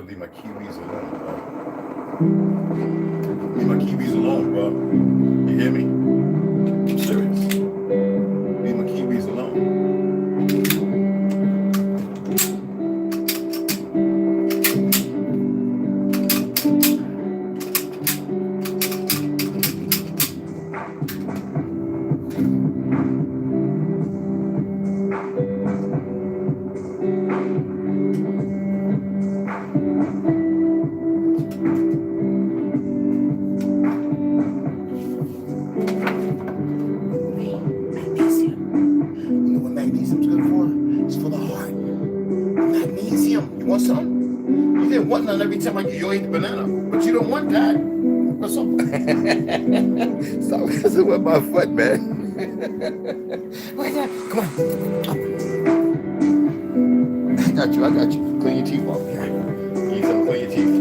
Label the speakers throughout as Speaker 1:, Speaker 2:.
Speaker 1: leave my kiwis alone, bro. Leave my kiwis alone, bro. You hear me? I'm serious. Leave my kiwis alone. Every time you eat the banana, but you don't want that. What's up? Stop messing with my foot, man. Come on. I got you. Clean your teeth off here. You need something to clean your teeth.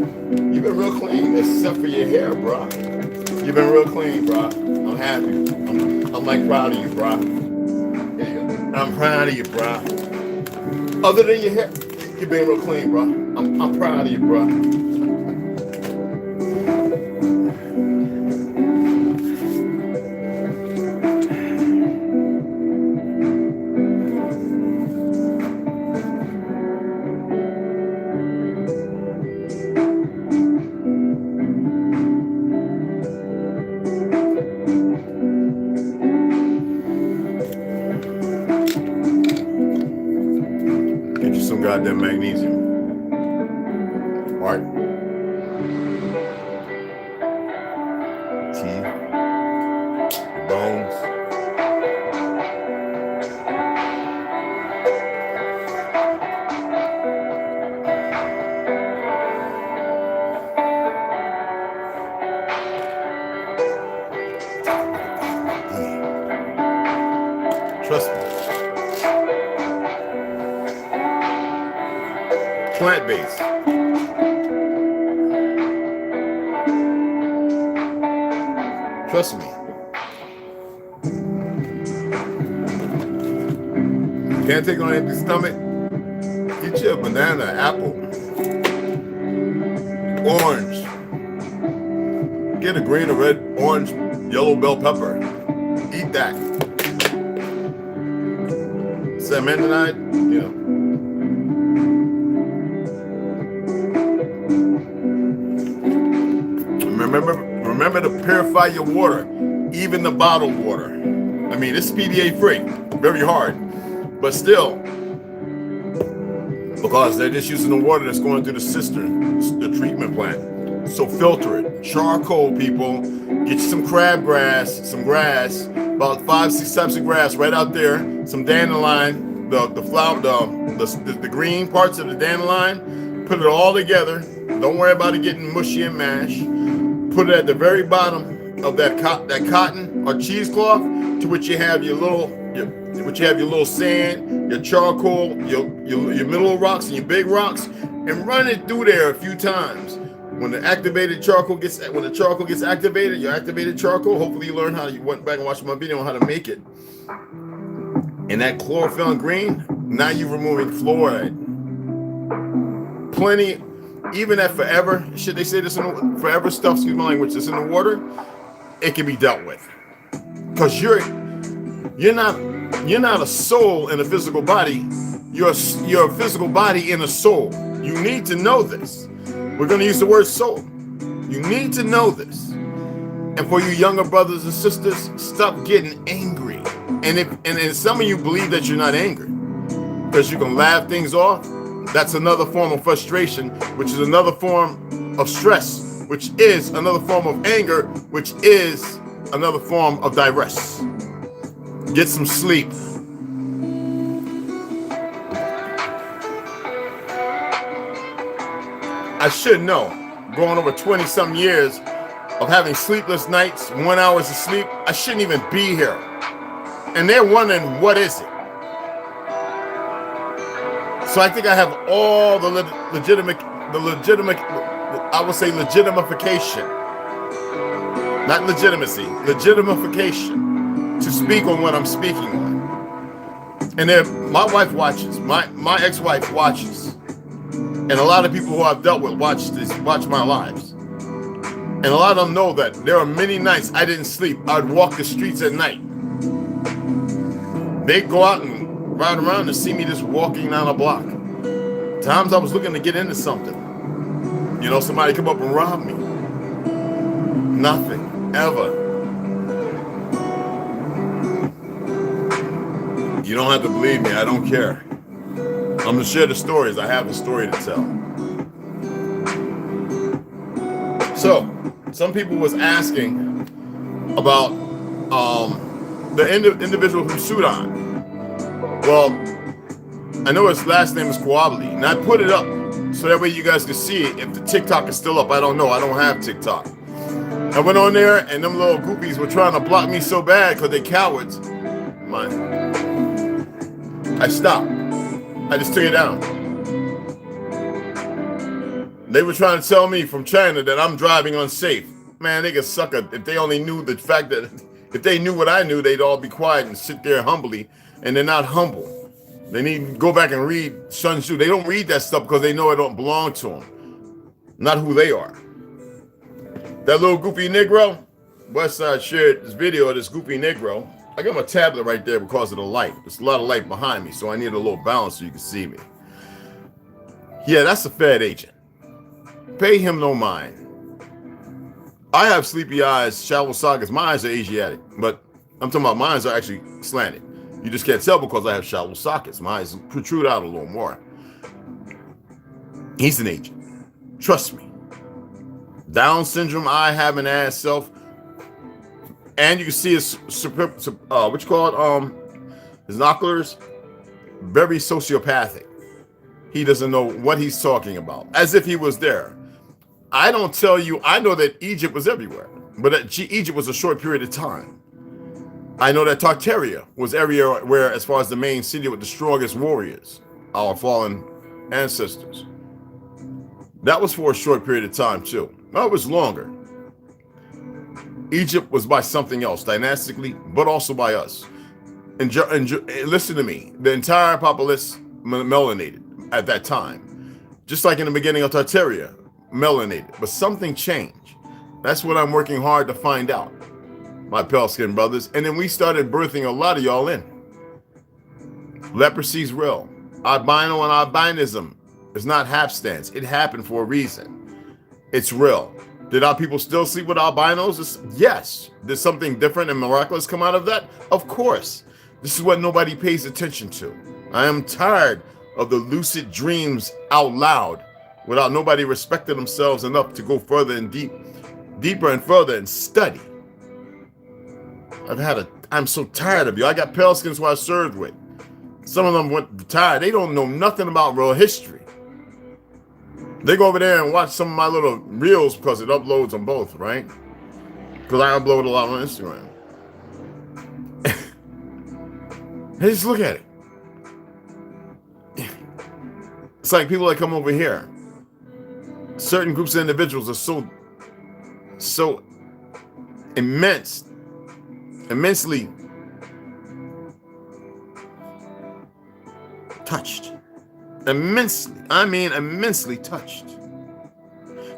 Speaker 1: You've been real clean, except for your hair, bro. You've been real clean, bro. I'm happy. I'm like proud of you, bro. I'm proud of you, bro. Other than your hair, you've been real clean, bro. I'm proud of you, bro. Get you some goddamn magnesium. Heart, teeth, bones. Trust me. Plant-based. Trust me. Can't take on an empty stomach. Get you a banana, apple, orange. Get a green, a red, orange, yellow bell pepper. Eat that. Cementonite, you know. Remember to purify your water, even the bottled water. I mean, it's PDA free, very hard, but still, because they're just using the water that's going through the cistern, the treatment plant. So filter it. Charcoal, people. Get you some crabgrass, some grass, about 5-6 types of grass right out there. Some dandelion, the flower, the green parts of the dandelion. Put it all together. Don't worry about it getting mushy and mashed. Put it at the very bottom of that cotton or cheesecloth, to which you have your little sand, your charcoal, your middle rocks and your big rocks, and run it through there a few times. When the charcoal gets activated, your activated charcoal. Hopefully you learn how. You went back and watched my video on how to make it. And that chlorophyll and green. Now you're removing fluoride. Plenty. Even that forever, should they say this in the forever stuff, excuse my language, that's in the water, it can be dealt with. Because you're not a soul in a physical body. You're a physical body in a soul. You need to know this. We're going to use the word soul. You need to know this. And for you younger brothers and sisters, stop getting angry. And some of you believe that you're not angry because you can laugh things off. That's another form of frustration, which is another form of stress, which is another form of anger, which is another form of duress. Get some sleep. I should know, going over 20-something years of having sleepless nights, 1 hour of sleep, I shouldn't even be here. And they're wondering, what is it? So I think I have all the legitimate, I would say legitimification, not legitimacy, legitimification to speak on what I'm speaking on. And then my wife watches, my ex-wife watches. And a lot of people who I've dealt with watch my lives. And a lot of them know that there are many nights I didn't sleep. I'd walk the streets at night. They'd go out and ride around and see me just walking down a block. Times I was looking to get into something. You know, somebody come up and rob me. Nothing, ever. You don't have to believe me, I don't care. I'm gonna share the stories. I have a story to tell. So, some people was asking about the individual from Sudan. Well, I know his last name is Kouabli, and I put it up so that way you guys can see it. If the TikTok is still up, I don't know. I don't have TikTok. I went on there, and them little goopies were trying to block me so bad because they cowards. I stopped. I just took it down. They were trying to tell me from China that I'm driving unsafe. Man, they could suck it. If they only knew the fact that, if they knew what I knew, they'd all be quiet and sit there humbly, and they're not humble. They need to go back and read Sun Tzu. They don't read that stuff because they know it don't belong to them. Not who they are. That little goofy Negro, Westside shared this video of this goofy Negro. I got my tablet right there because of the light. There's a lot of light behind me, so I need a little balance so you can see me. Yeah, that's a Fed agent. Pay him no mind. I have sleepy eyes, shallow sockets. My eyes are Asiatic, but I'm talking about mine are actually slanted. You just can't tell because I have shallow sockets. My eyes protrude out a little more. He's an agent. Trust me. Down syndrome, eye having ass self. And you can see his, his binoculars, very sociopathic. He doesn't know what he's talking about, as if he was there. I don't tell you, I know that Egypt was everywhere, but that Egypt was a short period of time. I know that Tartaria was area where, as far as the main city with the strongest warriors, our fallen ancestors. That was for a short period of time too. No, it was longer. Egypt was by something else, dynastically, but also by us. And listen to me, the entire populace melanated at that time. Just like in the beginning of Tartaria, melanated. But something changed. That's what I'm working hard to find out, my pale skin brothers. And then we started birthing a lot of y'all in. Leprosy's real. Albino and albinism is not hapstance. It happened for a reason. It's real. Did our people still sleep with albinos? Yes. Did something different and miraculous come out of that? Of course. This is what nobody pays attention to. I am tired of the lucid dreams out loud without nobody respecting themselves enough to go further and deeper and further and study. I'm so tired of you. I got pale skins who I served with. Some of them went retired. They don't know nothing about real history. They go over there and watch some of my little reels because it uploads on both, right? Because I upload a lot on Instagram. Hey, just look at it. It's like people that come over here. Certain groups of individuals are so immensely touched. Immensely touched.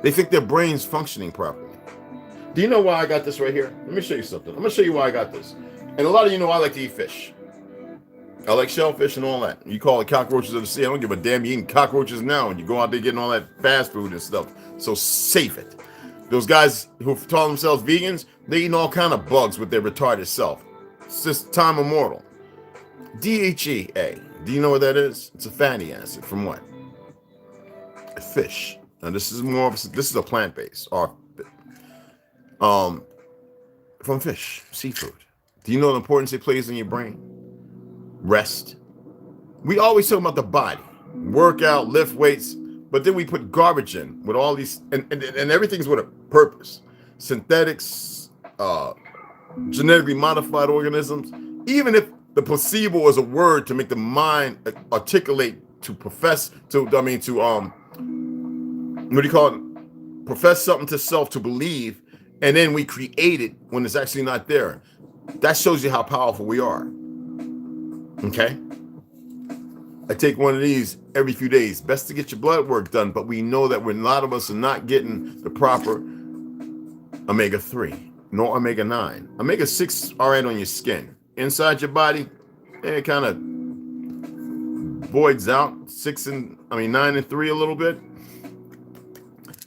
Speaker 1: They think their brain's functioning properly. Do you know why I got this right here? Let me show you something. I'm gonna show you why I got this. And a lot of you know I like to eat fish. I like shellfish and all that. You call it cockroaches of the sea. I don't give a damn. You're eating cockroaches now and you go out there getting all that fast food and stuff. So save it. Those guys who call themselves vegans, they eating all kind of bugs with their retarded self. It's just time immortal. DHEA. Do you know what that is? It's a fatty acid from what? A fish. Now this is a plant-based or from fish, seafood. Do you know the importance it plays in your brain? Rest. We always talk about the body, workout, lift weights, but then we put garbage in with all these, and everything's with a purpose. Synthetics, genetically modified organisms. Even if the placebo is a word to make the mind articulate profess something to self to believe, and then we create it when it's actually not there. That shows you how powerful we are. Okay? I take one of these every few days. Best to get your blood work done, but we know that a lot of us are not getting the proper omega-3, nor omega-9. Omega-6 all right on your skin. Inside your body, it kind of voids out 9 and 3 a little bit.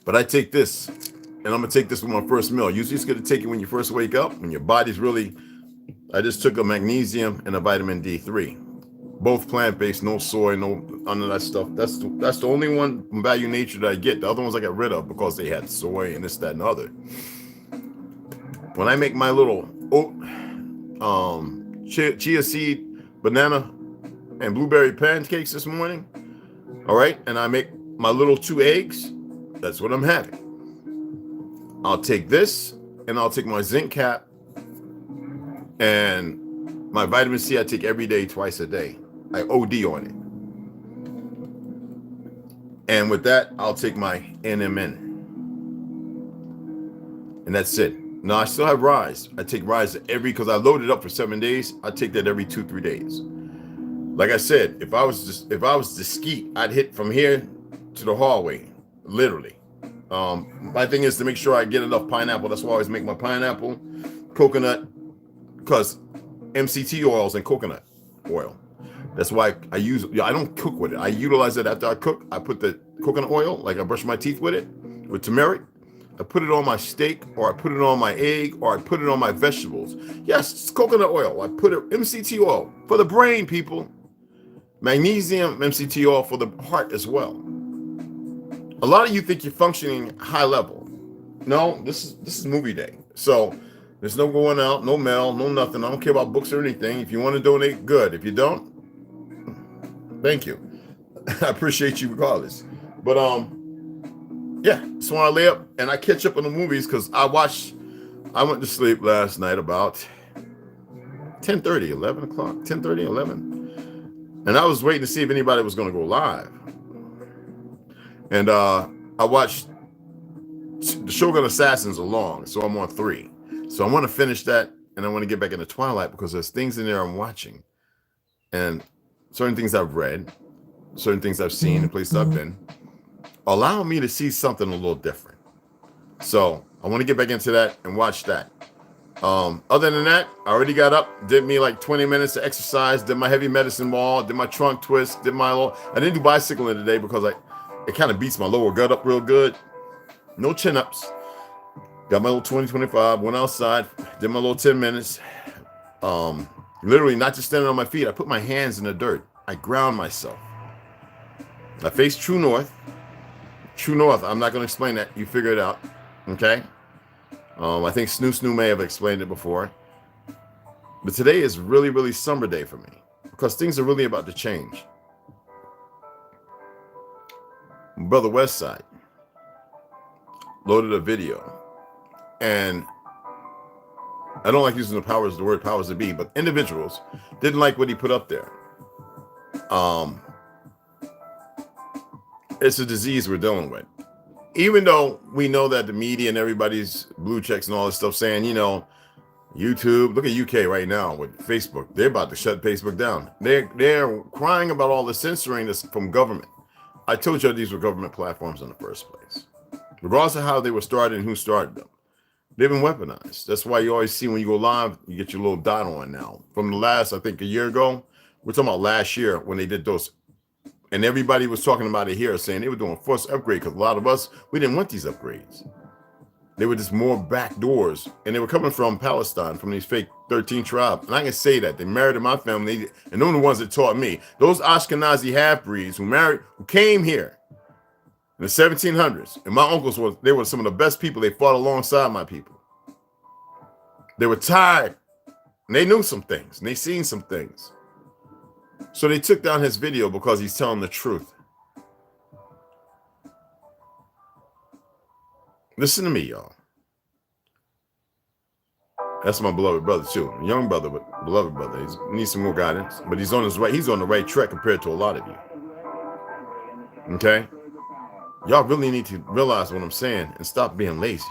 Speaker 1: But I take this, and I'm gonna take this with my first meal. Usually it's gonna take it when you first wake up, when your body's really. I just took a magnesium and a vitamin D3, both plant-based, no soy, no none of that stuff. That's the only one from Value Nature that I get. The other ones I got rid of because they had soy and this, that, and the other. When I make my little oat, chia seed, banana, and blueberry pancakes this morning, all right, and I make my little 2 eggs, that's what I'm having. I'll take this, and I'll take my zinc cap, and my vitamin C I take every day, twice a day. I OD on it. And with that, I'll take my NMN. And that's it. Now, I still have Rise. I take Rise because I load it up for 7 days. I take that every 2-3 days. Like I said, if I was to skeet, I'd hit from here to the hallway, literally. My thing is to make sure I get enough pineapple. That's why I always make my pineapple, coconut, because MCT oils and coconut oil. That's why I don't cook with it. I utilize it after I cook. I put the coconut oil, like I brush my teeth with it, with turmeric. I put it on my steak, or I put it on my egg, or I put it on my vegetables. Yes, it's coconut oil. I put it MCT oil for the brain, people. Magnesium, MCT oil for the heart as well. A lot of you think you're functioning high level. No, this is movie day. So there's no going out, no mail, no nothing. I don't care about books or anything. If you want to donate, good. If you don't, thank you. I appreciate you regardless. But yeah, so when I lay up and I catch up on the movies, because I went to sleep last night about 10:30, 11 o'clock, 10:30, 11. And I was waiting to see if anybody was going to go live. And I watched the Shogun Assassins along, so I'm on 3. So I want to finish that, and I want to get back into Twilight because there's things in there I'm watching. And certain things I've read, certain things I've seen, the places I've been, allow me to see something a little different. So I want to get back into that and watch that. Other than that, I already got up, did me like 20 minutes of exercise, did my heavy medicine wall, did my trunk twist, I didn't do bicycling today because it kind of beats my lower gut up real good. No chin-ups. Got my little 20-25, went outside, did my little 10 minutes. Literally not just standing on my feet. I put my hands in the dirt. I ground myself. I face true north. True north, I'm not going to explain that. You figure it out. Okay? I think Snoo may have explained it before. But today is really, really summer day for me because things are really about to change. Brother Westside loaded a video, and I don't like using the word powers to be, but individuals didn't like what he put up there. It's a disease we're dealing with. Even though we know that the media and everybody's blue checks and all this stuff saying, YouTube, look at UK right now with Facebook. They're about to shut Facebook down. They're crying about all the censoring that's from government. I told you these were government platforms in the first place. Regardless of how they were started and who started them, they've been weaponized. That's why you always see when you go live, you get your little dot on now. From the last, I think a year ago, we're talking about last year when they did those. And everybody was talking about it here, saying they were doing forced upgrade because a lot of us, we didn't want these upgrades. They were just more back doors, and they were coming from Palestine, from these fake 13 tribes. And I can say that they married in my family, and they're the ones that taught me. Those Ashkenazi half-breeds who came here in the 1700s, and my uncles they were some of the best people. They fought alongside my people. They were tired, and they knew some things, and they seen some things. So they took down his video because he's telling the truth. Listen to me, y'all. That's my beloved brother too, a young brother, but beloved brother. He needs some more guidance, but he's on the right track compared to a lot of you. Okay, y'all really need to realize what I'm saying and stop being lazy.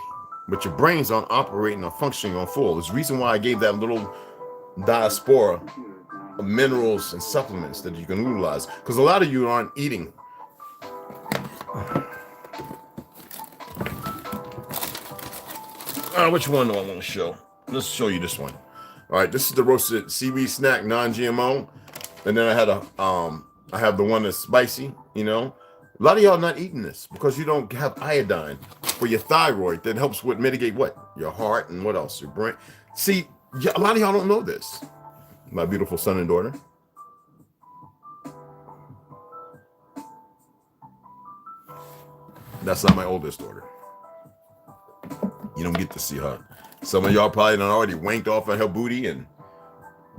Speaker 1: But your brains aren't operating or functioning on full. There's a reason why I gave that little diaspora minerals and supplements that you can utilize, because a lot of you aren't eating. Which one do I want to show? Let's show you this one. All right, this is the roasted seaweed snack, non-GMO, and then I had I have the one that's spicy. You know, a lot of y'all not eating this because you don't have iodine for your thyroid that helps with mitigate what? Your heart and what else? Your brain. See, a lot of y'all don't know this. My beautiful son and daughter. That's not my oldest daughter. You don't get to see her. Some of y'all probably done already wanked off of her booty and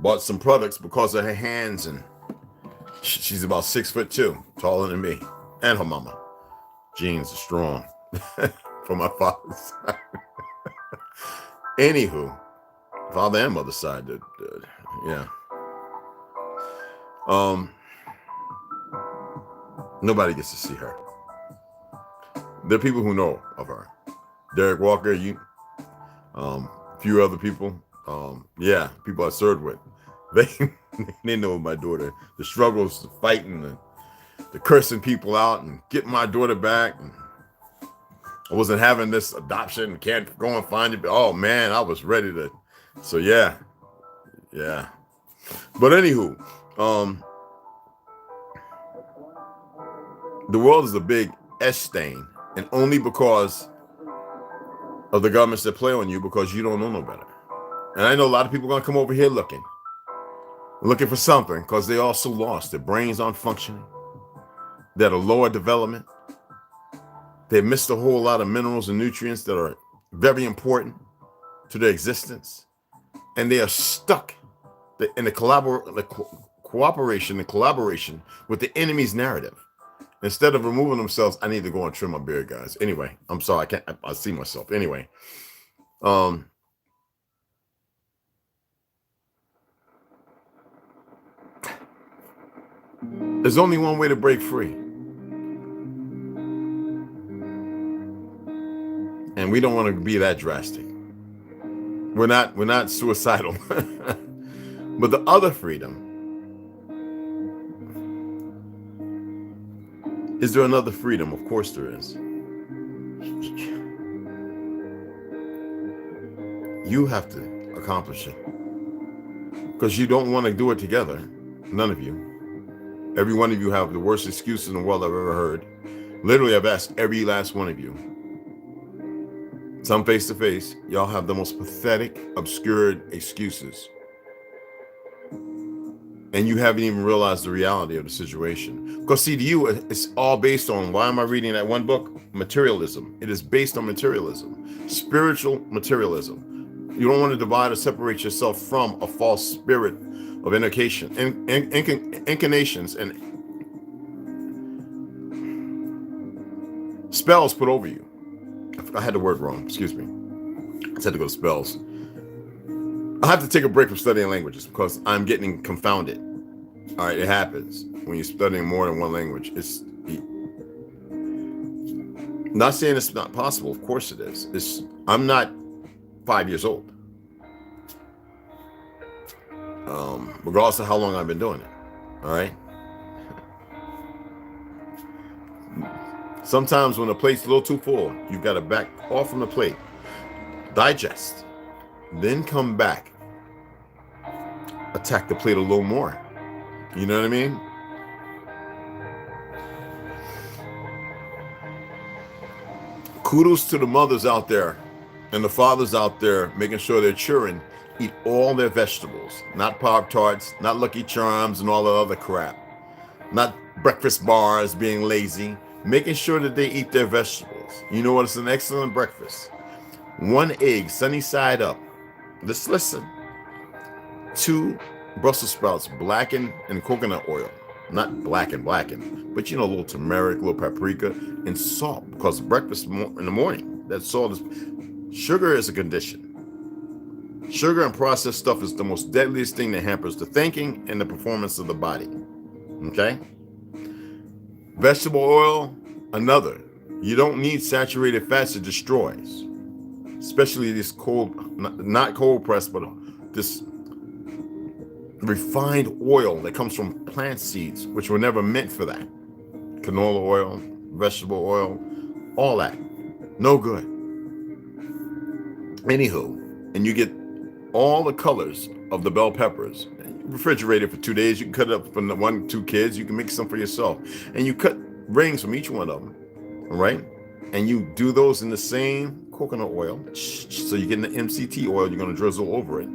Speaker 1: bought some products because of her hands, and she's about 6'2", taller than me, and her mama. Genes are strong from my father's side. Anywho, father and mother's side, yeah. Nobody gets to see her. There are people who know of her. Derek Walker, few other people. Yeah, people I served with. They know my daughter. The struggles, the fighting, the cursing people out and getting my daughter back. And I wasn't having this adoption. Can't go and find it. Oh man, I was ready to. So yeah. But anywho, the world is a big S stain, and only because of the governments that play on you, because you don't know no better. And I know a lot of people are going to come over here looking for something because they're all so lost. Their brains aren't functioning. They're at a lower development. They missed a whole lot of minerals and nutrients that are very important to their existence. And they are stuck in the cooperation and collaboration with the enemy's narrative. Instead of removing themselves, I need to go and trim my beard, guys. Anyway, I'm sorry, I see myself. Anyway, there's only one way to break free. And we don't want to be that drastic. We're not suicidal. But the other freedom, is there another freedom? Of course there is. You have to accomplish it. Because you don't want to do it together. None of you. Every one of you have the worst excuses in the world I've ever heard. Literally, I've asked every last one of you. Some face to face, y'all have the most pathetic, obscured excuses. And you haven't even realized the reality of the situation. Because see, to you, it's all based on, why am I reading that one book? Materialism. It is based on materialism. Spiritual materialism. You don't want to divide or separate yourself from a false spirit of inclinations and spells put over you. I had the word wrong, excuse me. I just had to go to spells. I have to take a break from studying languages because I'm getting confounded. All right, it happens when you're studying more than one language. It's not saying it's not possible. Of course it is. I'm not 5 years old. Regardless of how long I've been doing it. All right. Sometimes when the plate's a little too full, you've got to back off from the plate, digest, then come back, attack the plate a little more. You know what I mean? Kudos to the mothers out there and the fathers out there making sure their children eat all their vegetables, not Pop-Tarts, not Lucky Charms and all the other crap, not breakfast bars, being lazy, making sure that they eat their vegetables. You know what? It's an excellent breakfast. 1 egg, sunny side up. Let's listen. 2 Brussels sprouts, blackened in coconut oil. Not blackened, but you know, a little turmeric, a little paprika, and salt, because breakfast in the morning, that salt is, sugar is a condition. Sugar and processed stuff is the most deadliest thing that hampers the thinking and the performance of the body. Okay? Vegetable oil, another. You don't need saturated fats, it destroys. Especially this cold, not cold pressed, but this refined oil that comes from plant seeds, which were never meant for that. Canola oil, vegetable oil, all that. No good. Anywho, and you get all the colors of the bell peppers. Refrigerate it for 2 days. You can cut it up for 1-2 kids. You can make some for yourself. And you cut rings from each one of them. All right? And you do those in the same coconut oil. So you're getting the MCT oil. You're going to drizzle over it.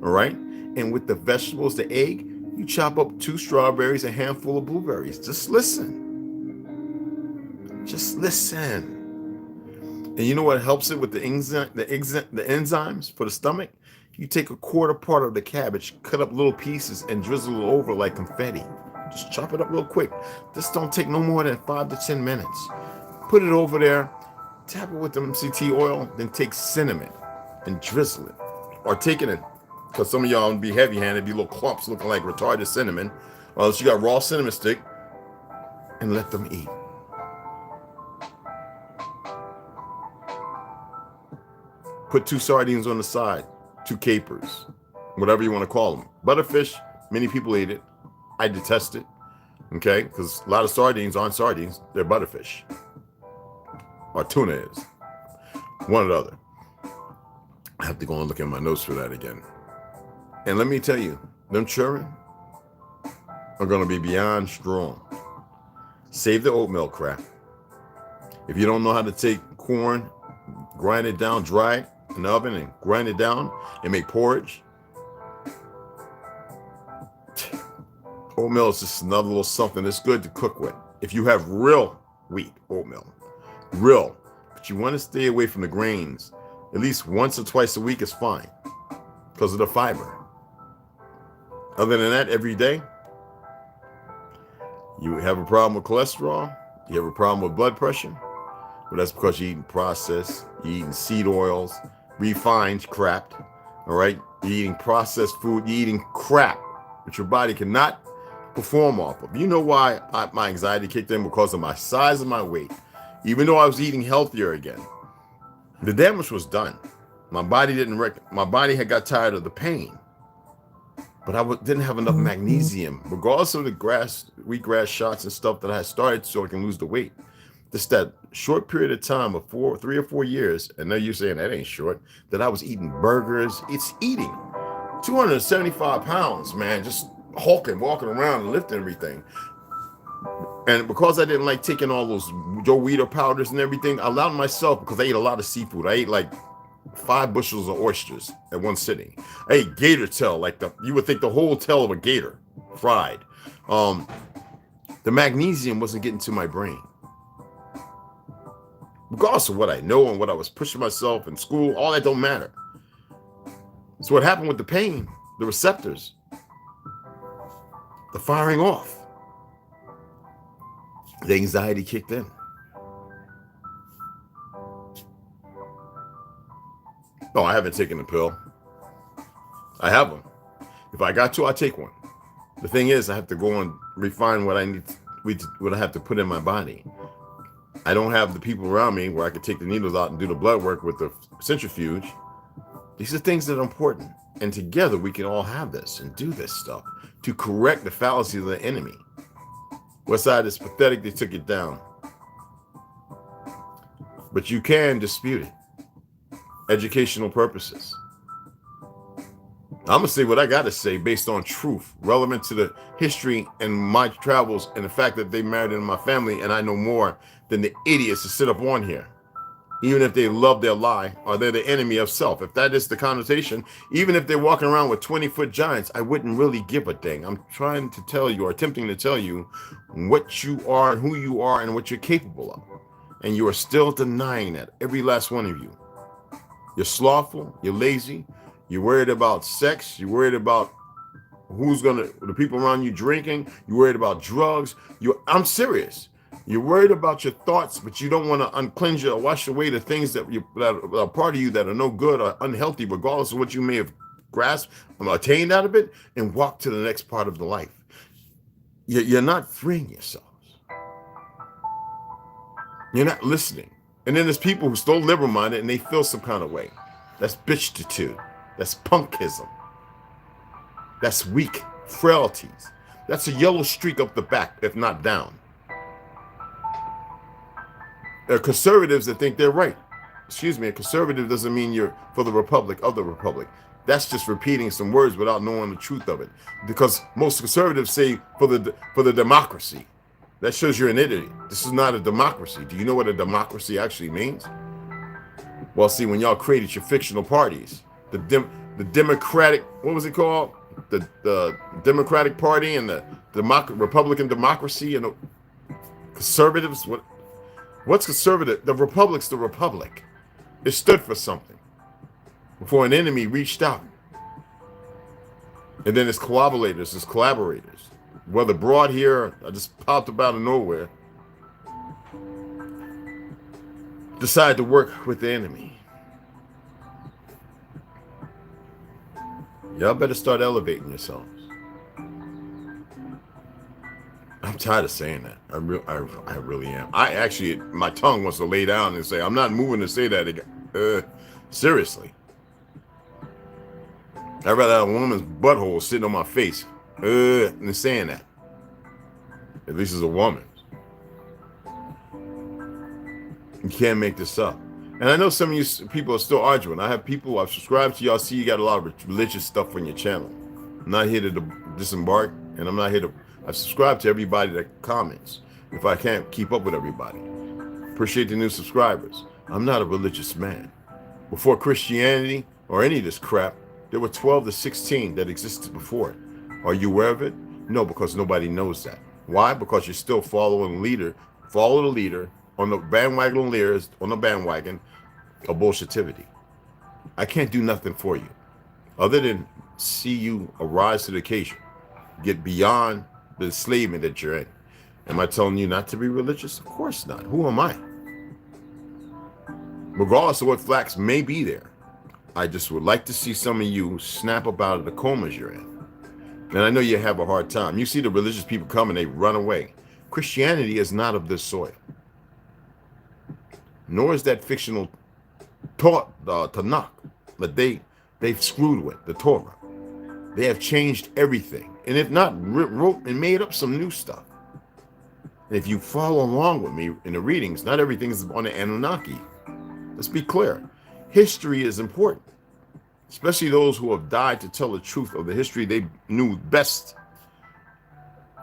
Speaker 1: All right? And with the vegetables, the egg, you chop up 2 strawberries, a handful of blueberries. Just listen. Just listen. And you know what helps it with the enzymes for the stomach? You take a quarter part of the cabbage, cut up little pieces, and drizzle it over like confetti. Just chop it up real quick. This don't take no more than 5 to 10 minutes. Put it over there, tap it with the MCT oil, then take cinnamon and drizzle it. Or take it in, because some of y'all be heavy-handed, be little clumps looking like retarded cinnamon. Or else you got raw cinnamon stick, and let them eat. Put 2 sardines on the side, 2 capers, whatever you want to call them. Butterfish, many people eat it. I detest it, okay? Because a lot of sardines aren't sardines, they're butterfish. Or tuna is. One or the other. I have to go and look at my notes for that again. And let me tell you, them children are going to be beyond strong. Save the oatmeal crap. If you don't know how to take corn, grind it down, dry it in the oven and grind it down and make porridge. Oatmeal is just another little something that's good to cook with. If you have real wheat oatmeal, real, but you want to stay away from the grains, at least once or twice a week is fine because of the fiber. Other than that, every day, you have a problem with cholesterol, you have a problem with blood pressure, but that's because you're eating processed, you're eating seed oils, refined crap, all right? You're eating processed food, you're eating crap that your body cannot perform off of. You know why my anxiety kicked in? Because of my size and my weight. Even though I was eating healthier again, the damage was done. My body had got tired of the pain, but I didn't have enough magnesium, regardless of the wheatgrass shots and stuff that I had started so I can lose the weight. Just that short period of time of 3 or 4 years, and now you're saying that ain't short, that I was eating burgers. It's eating 275 pounds, man, just hulking, walking around and lifting everything. And because I didn't like taking all those Joe Weider powders and everything, I allowed myself, because I ate a lot of seafood. I ate like 5 bushels of oysters at one sitting. I ate gator tail, like you would think the whole tail of a gator, fried. The magnesium wasn't getting to my brain. Regardless of what I know and what I was pushing myself in school, all that don't matter. So what happened with the pain, the receptors, the firing off, the anxiety kicked in. No, I haven't taken a pill. I have them. If I got to, I take one. The thing is, I have to go and refine what I need, what I have to put in my body. I don't have the people around me where I could take the needles out and do the blood work with the centrifuge. These are things that are important. And together we can all have this and do this stuff to correct the fallacy of the enemy. Westside is pathetic, they took it down. But you can dispute it. Educational purposes. I'm going to say what I got to say based on truth, relevant to the history and my travels and the fact that they married into my family, and I know more than the idiots that sit up on here. Even if they love their lie, or they're the enemy of self. If that is the connotation, even if they're walking around with 20-foot giants, I wouldn't really give a dang. I'm trying to tell you, or attempting to tell you, what you are, who you are, and what you're capable of. And you are still denying that, every last one of you. You're slothful, you're lazy, you're worried about sex, you're worried about the people around you drinking, you're worried about drugs. I'm serious. You're worried about your thoughts, but you don't want to uncleanse or wash away the things that are part of you that are no good or unhealthy, regardless of what you may have grasped or attained out of it, and walk to the next part of the life. You're not freeing yourselves. You're not listening. And then there's people who still liberal-minded and they feel some kind of way. That's bitch-attitude. That's punkism. That's weak, frailties. That's a yellow streak up the back, if not down. There are conservatives that think they're right. Excuse me, a conservative doesn't mean you're for the republic of the republic. That's just repeating some words without knowing the truth of it. Because most conservatives say for the democracy. That shows you're an idiot. This is not a democracy. Do you know what a democracy actually means? Well, see, when y'all created your fictional parties, the Democratic, what was it called? The Democratic Party and the Republican Democracy and the conservatives. What's conservative? The Republic's the Republic. It stood for something before an enemy reached out. And then its collaborators, whether brought here, I just popped up out of nowhere, decide to work with the enemy. Y'all better start elevating yourselves. I'm tired of saying that. I really am. I actually, my tongue wants to lay down and say, I'm not moving to say that again. Seriously. I'd rather have a woman's butthole sitting on my face than saying that. At least as a woman. You can't make this up. And I know some of you people are still arguing. I have people, I've subscribed to y'all, see you got a lot of religious stuff on your channel. I'm not here to disembark, and I'm not here to, I've subscribed to everybody that comments. If I can't keep up with everybody. Appreciate the new subscribers. I'm not a religious man. Before Christianity or any of this crap, there were 12 to 16 that existed before it. Are you aware of it? No, because nobody knows that. Why? Because you're still following the leader. Follow the leader on the bandwagon of bullshitivity. I can't do nothing for you other than see you arise to the occasion. Get beyond the enslavement that you're in. Am I telling you not to be religious? Of course not. Who am I? Regardless of what flax may be there, I just would like to see some of you snap up out of the comas you're in. And I know you have a hard time. You see the religious people come and they run away. Christianity is not of this soil. Nor is that fictional Tanakh that they've screwed with, the Torah. They have changed everything. And if not, wrote and made up some new stuff. And if you follow along with me in the readings, not everything is on the Anunnaki. Let's be clear. History is important, especially those who have died to tell the truth of the history they knew best.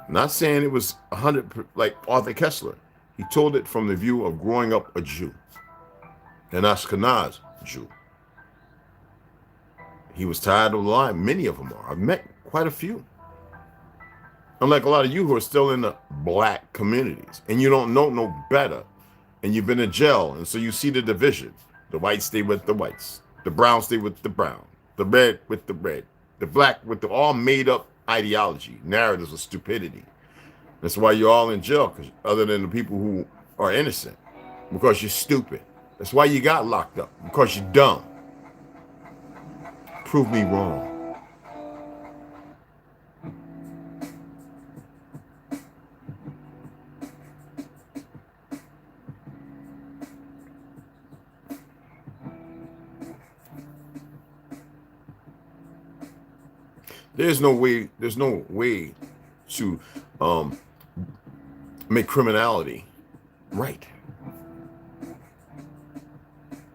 Speaker 1: Not saying it was 100 like Arthur Kessler. He told it from the view of growing up a Jew, an Ashkenaz Jew. He was tired of lying. Many of them are. I've met quite a few. Unlike a lot of you who are still in the black communities and you don't know no better, and you've been in jail, and so you see the division. The whites stay with the whites, the brown stay with the brown, the red with the red, the black with the all made up ideology, narratives of stupidity. That's why you're all in jail, because other than the people who are innocent, because you're stupid. That's why you got locked up, because you're dumb. Prove me wrong. There's no way to make criminality right.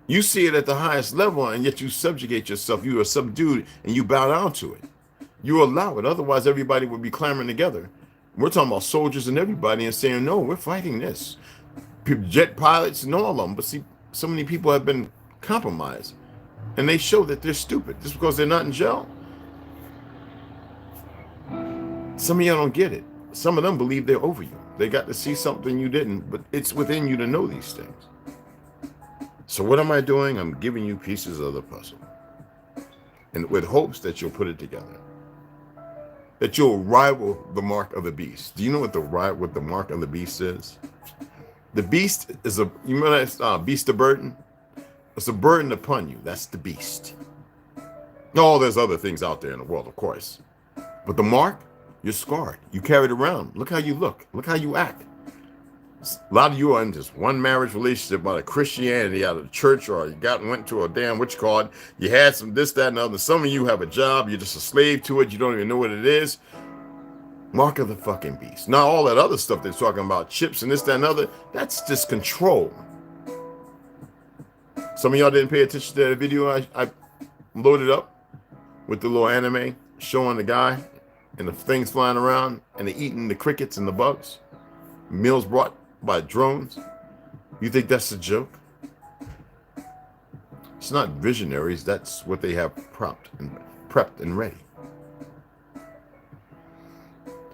Speaker 1: You see it at the highest level, and yet you subjugate yourself. You are subdued, and you bow down to it. You allow it. Otherwise, everybody would be clamoring together. We're talking about soldiers and everybody and saying, no, we're fighting this. Jet pilots and all of them. But see, so many people have been compromised, and they show that they're stupid just because they're not in jail. Some of y'all don't get it. Some of them believe they're over you. They got to see something you didn't, but it's within you to know these things. So what am I doing? I'm giving you pieces of the puzzle, and with hopes that you'll put it together, that you'll rival the mark of the beast. Do you know what the mark of the beast is? The beast is you remember that beast of burden? It's a burden upon you. That's the beast. No, there's other things out there in the world, of course, but the mark. You're scarred. You carry it around. Look how you look. Look how you act. A lot of you are in just one marriage relationship out of Christianity, out of the church, or you went to a damn what you call it. You had some this, that, and other. Some of you have a job. You're just a slave to it. You don't even know what it is. Mark of the fucking beast. Now all that other stuff they're talking about, chips and this, that, and other, that's just control. Some of y'all didn't pay attention to that video I loaded up with the little anime showing the guy and the things flying around and they eating the crickets and the bugs. Meals brought by drones. You think that's a joke? It's not visionaries. That's what they have prepped and ready.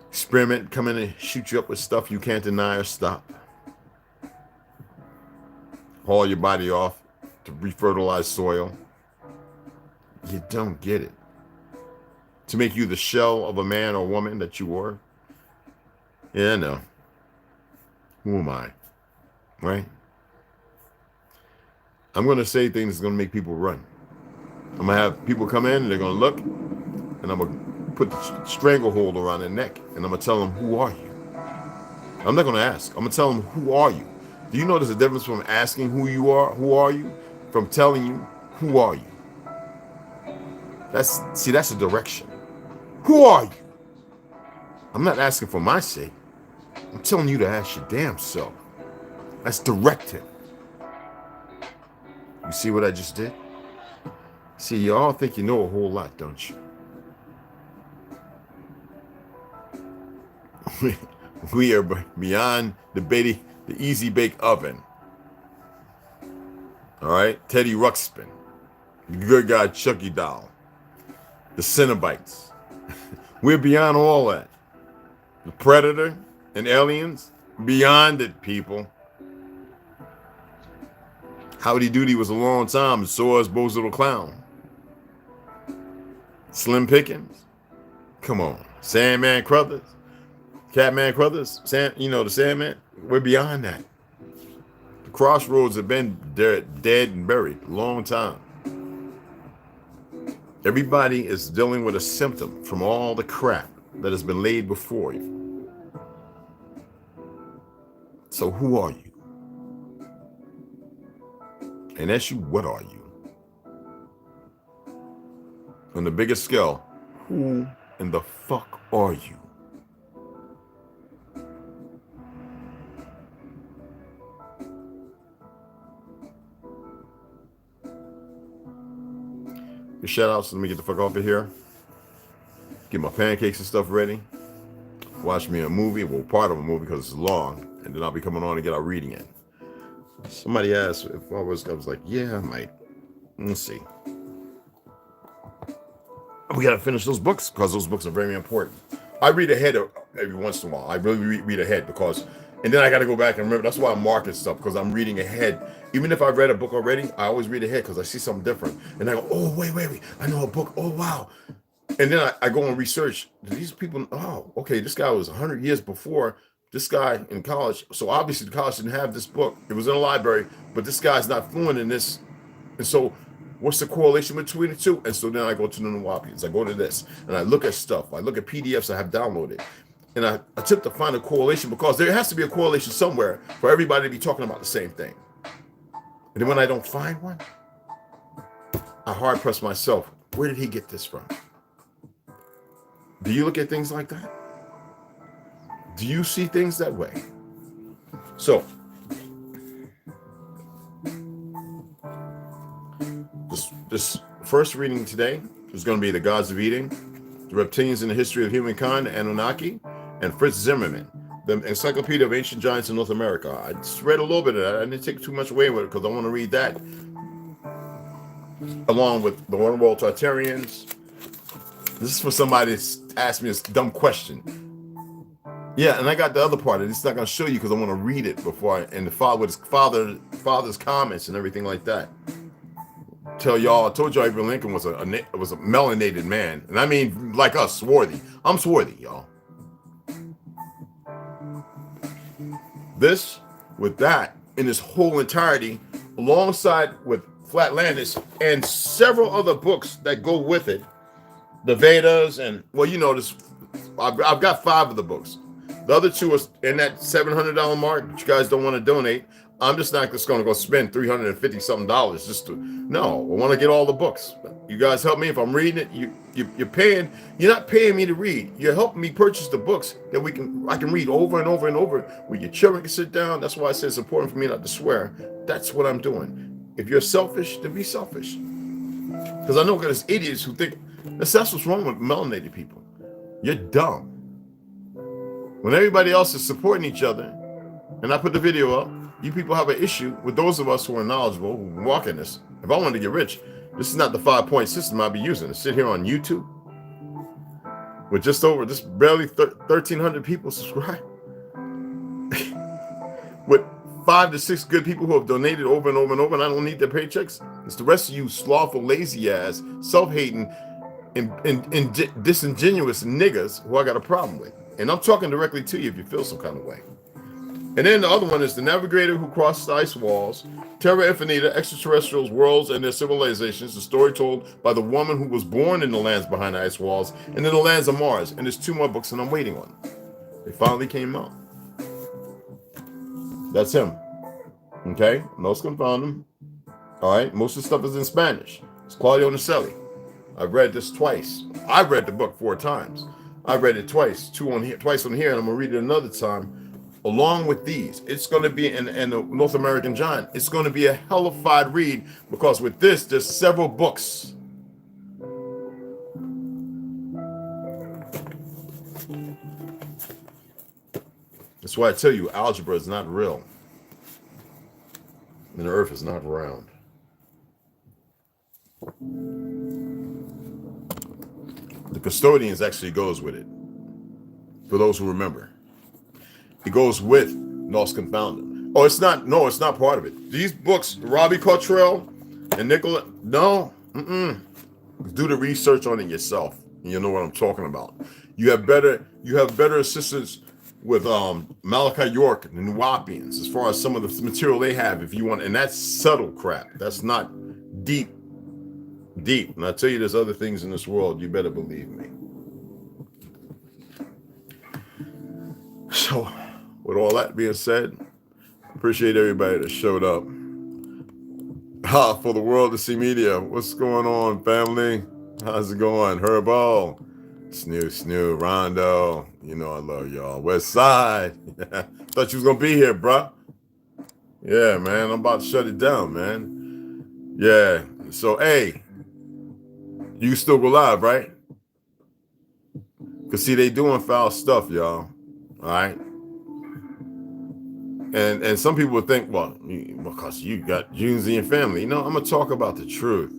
Speaker 1: Experiment, come in and shoot you up with stuff you can't deny or stop. Haul your body off to refertilize soil. You don't get it. To make you the shell of a man or woman that you were. Yeah, no. Who am I? Right? I'm going to say things that's going to make people run. I'm going to have people come in and they're going to look and I'm going to put the stranglehold around their neck and I'm going to tell them, who are you? I'm not going to ask. I'm going to tell them, who are you? Do you know there's a difference from asking who you are, from telling you, who are you? That's a direction. Who are you? I'm not asking for my sake. I'm telling you to ask your damn self. That's directive. You see what I just did? See, you all think you know a whole lot, don't you? We are beyond the easy bake oven. All right? Teddy Ruxpin, the good guy Chucky Doll, the Cenobites. We're beyond all that. The Predator and aliens, beyond it, people. Howdy Doody was a long time, and so was Bo's Little Clown. Slim Pickens, come on. Sandman Crothers, Catman Crothers, the Sandman. We're beyond that. The crossroads have been dead and buried a long time. Everybody is dealing with a symptom from all the crap that has been laid before you. So who are you? And ask you, what are you? On the biggest scale, who in the fuck are you? Your shout outs, let me get the fuck off of here. Get my pancakes and stuff ready. Watch me a movie, well, part of a movie because it's long, and then I'll be coming on and get our reading in. Somebody asked if I was like, yeah, I might. Let's see. We got to finish those books because those books are very important. I read ahead every once in a while. I really read ahead and then I got to go back and remember. That's why I'm marking stuff, because I'm reading ahead. Even if I've read a book already, I always read ahead because I see something different. And I go, oh, wait. I know a book. Oh, wow. And then I go and research. These people, oh, okay, this guy was 100 years before this guy in college. So obviously the college didn't have this book. It was in a library, but this guy's not fluent in this. And so what's the correlation between the two? And so then I go to the Nawapians. I go to this and I look at stuff. I look at PDFs I have downloaded. And I attempt to find a correlation, because there has to be a correlation somewhere for everybody to be talking about the same thing. And then when I don't find one, I hard press myself. Where did he get this from? Do you look at things like that? Do you see things that way? So, this first reading today is going to be The Gods of Eating, The Reptilians in the History of Humankind, Anunnaki, and Fritz Zimmerman, The Encyclopedia of Ancient Giants in North America. I just read a little bit of that. I didn't take too much away with it because I want to read that along with the One World Tartarians. This is for somebody that's asked me this dumb question. Yeah, and I got the other part, and it's not going to show you because I want to read it before and with his father's comments and everything like that. I told y'all Abraham Lincoln was a melanated man, and I mean like us, swarthy. I'm swarthy, y'all. This with that in this whole entirety, alongside with Flatlanders and several other books that go with it, the Vedas, and well, you know this. I've got 5 of the books. The other two are in that $700 mark, but you guys don't want to donate. I'm just not just going to go spend $350 something just to. No, I want to get all the books. You guys help me if I'm reading it. You're paying. You're not paying me to read. You're helping me purchase the books that I can read over and over and over. Where your children can sit down. That's why I say it's important for me not to swear. That's what I'm doing. If you're selfish, then be selfish. Because I know there's idiots who think that's what's wrong with melanated people. You're dumb. When everybody else is supporting each other, and I put the video up, you people have an issue with those of us who are knowledgeable, who walk in this. If I wanted to get rich, this is not the 5-point system I'd be using. To sit here on YouTube with just barely 1,300 people subscribe, with 5 to 6 good people who have donated over and over and over, and I don't need their paychecks. It's the rest of you slothful, lazy ass, self-hating, and disingenuous niggas who I got a problem with. And I'm talking directly to you if you feel some kind of way. And then the other one is the navigator who crossed the ice walls, Terra Infinita, extraterrestrials, worlds, and their civilizations, the story told by the woman who was born in the lands behind the ice walls and in the lands of Mars. And there's 2 more books and I'm waiting on them. They finally came out. That's him. Okay? Most can find them. All right? Most of the stuff is in Spanish. It's Claudio Nicelli. I've read this twice. I've read the book 4 times. I've read it twice. Twice on here, and I'm going to read it another time. Along with these, it's going to be in the North American Giant. It's going to be a hellified read because with this, there's several books. That's why I tell you, algebra is not real, and the Earth is not round. The custodians actually goes with it. For those who remember. It goes with Nos Confoundum. Oh, it's not. No, it's not part of it. These books, Robbie Cottrell and Nicola. No. Do the research on it yourself. And you'll know what I'm talking about. You have better assistance with Malachi York and the Nuwapians as far as some of the material they have if you want. And that's subtle crap. That's not deep. And I tell you, there's other things in this world. You better believe me. So, with all that being said, appreciate everybody that showed up. For the World to See Media, what's going on, family? How's it going? Herbo, Snoo, Rondo. You know I love y'all. West Side. Thought you was gonna be here, bruh. Yeah, man. I'm about to shut it down, man. Yeah. So, hey, you still go live, right? Cause see, they doing foul stuff, y'all. All right. And some people would think, well, because you got Junes in your family. You know, I'm gonna talk about the truth.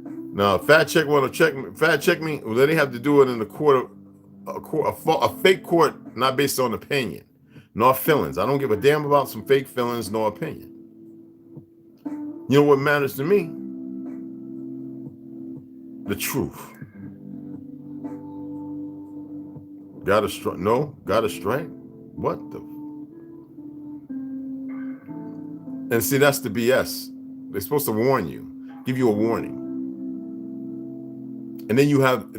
Speaker 1: Now, fact check me. Well, then they have to do it in the court of a fake court, not based on opinion, nor feelings. I don't give a damn about some fake feelings, nor opinion. You know what matters to me? The truth. Got a strike? No, got a strike? What the? And see, that's the BS. They're supposed to warn you, give you a warning, and then you have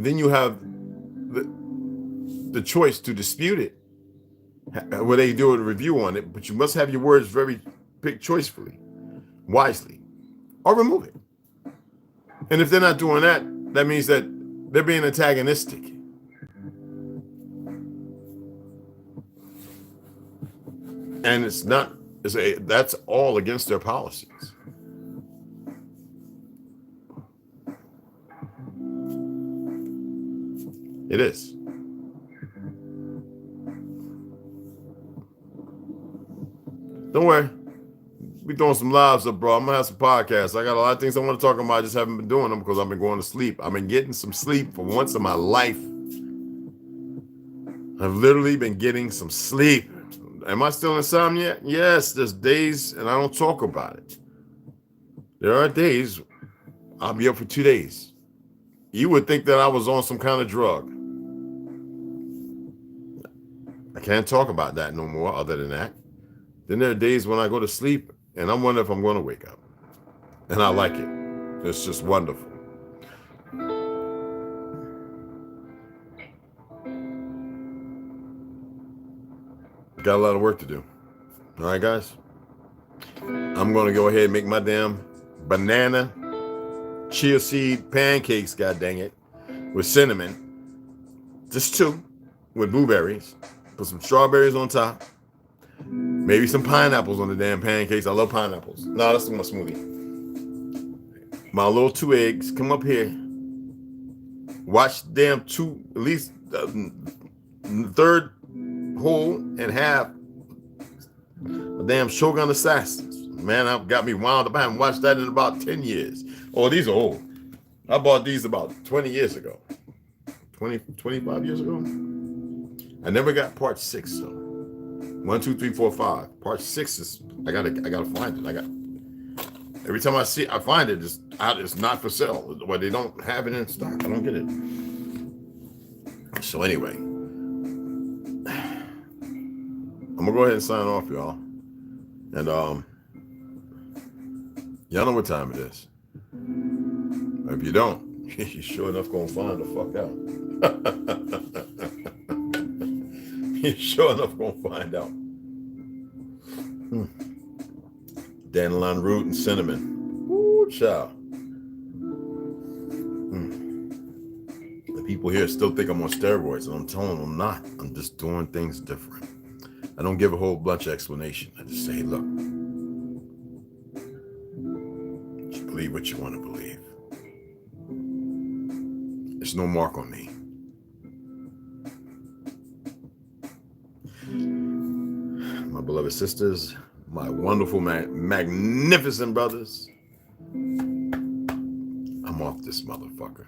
Speaker 1: the choice to dispute it, where they do a review on it. But you must have your words very choicefully, wisely, or remove it. And if they're not doing that, that means that they're being antagonistic. And it's not. That's all against their policies. It is. Don't worry. We throwing some lives up, bro. I'm gonna have some podcasts. I got a lot of things I want to talk about. I just haven't been doing them because I've been going to sleep. I've been getting some sleep for once in my life. I've literally been getting some sleep. Am I still insomnia? Yes, there's days, and I don't talk about it. There are days I'll be up for 2 days. You would think that I was on some kind of drug. I can't talk about that no more other than that. Then there are days when I go to sleep, and I wonder if I'm going to wake up. And I like it. It's just wonderful. Got a lot of work to do. All right, guys. I'm going to go ahead and make my damn banana chia seed pancakes, god dang it, with cinnamon. Just 2 with blueberries. Put some strawberries on top. Maybe some pineapples on the damn pancakes. I love pineapples. No, that's my smoothie. My little 2 eggs. Come up here. Watch damn 2, at least the third whole and half. A damn Shogun Assassins. Man, I've got me wound up. I haven't watched that in about 10 years. Oh, these are old. I bought these about 20 years ago. 25 years ago. I never got part 6 though. 1, 2, 3, 4, 5. Part 6 is I gotta find it. Every time I find it, it's not for sale. Or they don't have it in stock. I don't get it. So anyway, I'm gonna go ahead and sign off, y'all. And y'all know what time it is. If you don't, you sure enough gonna find the fuck out. You sure enough gonna find out. Dandelion root and cinnamon. Ooh, child. The people here still think I'm on steroids, and I'm telling them I'm not. I'm just doing things different. I don't give a whole bunch of explanation. I just say, look, just believe what you want to believe. There's no mark on me. My beloved sisters, my wonderful, magnificent brothers, I'm off this motherfucker.